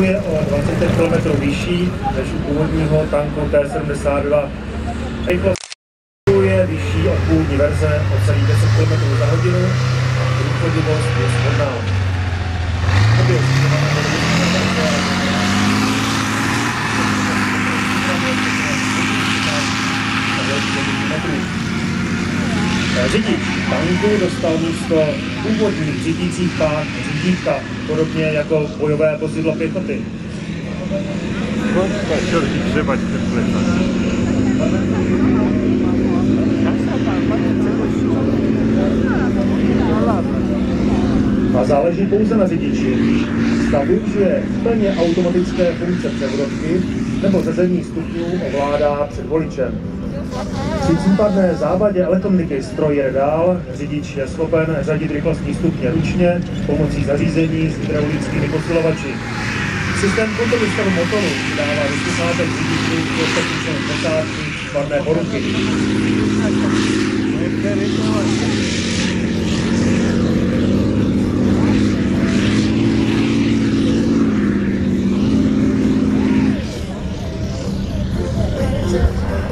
Je o 25 km vyšší než u původního tanku T-72. Rychlost je vyšší od původní verze o celých 10 km za hodinu a průchodivost je shodná. Řidič tanku dostal místo původních řídících pák řídítka, podobně jako bojové vozidlo pěchoty. A záleží pouze na řidiči, zda využije plně automatické funkce převodovky nebo řazení stupňů ovládá před voličem. Při případné závadě elektroniky stroj jede dál, řidič je schopen řadit rychlostní stupně ručně pomocí zařízení s hydraulickými posilovači. Systém kontroly stavu motoru dává do sluchátek řidičů dostatečnou posádky případné poruchy.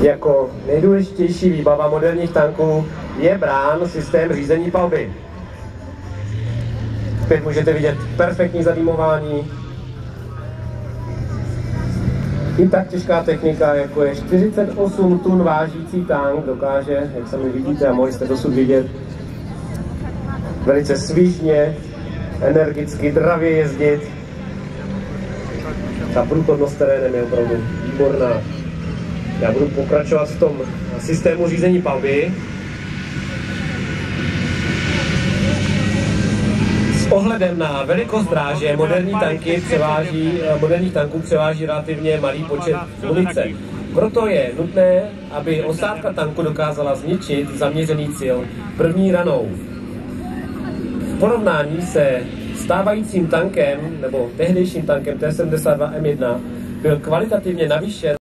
Jako nejdůležitější výbava moderních tanků je brán systém řízení palby. Opět můžete vidět perfektní zadýmování. I tak těžká technika, jako je 48 tun vážící tank, dokáže, jak sami vidíte a mohli jste dosud vidět, velice svižně, energicky, dravě jezdit. Ta průchodnost terénem je opravdu výborná. Já budu pokračovat v tom systému řízení palby. S ohledem na velikost dráže moderních tanků převáží relativně malý počet munice. Proto je nutné, aby osádka tanku dokázala zničit zaměřený cíl první ranou. V porovnání se stávajícím tankem, nebo tehdejším tankem T-72M1 byl kvalitativně navýšen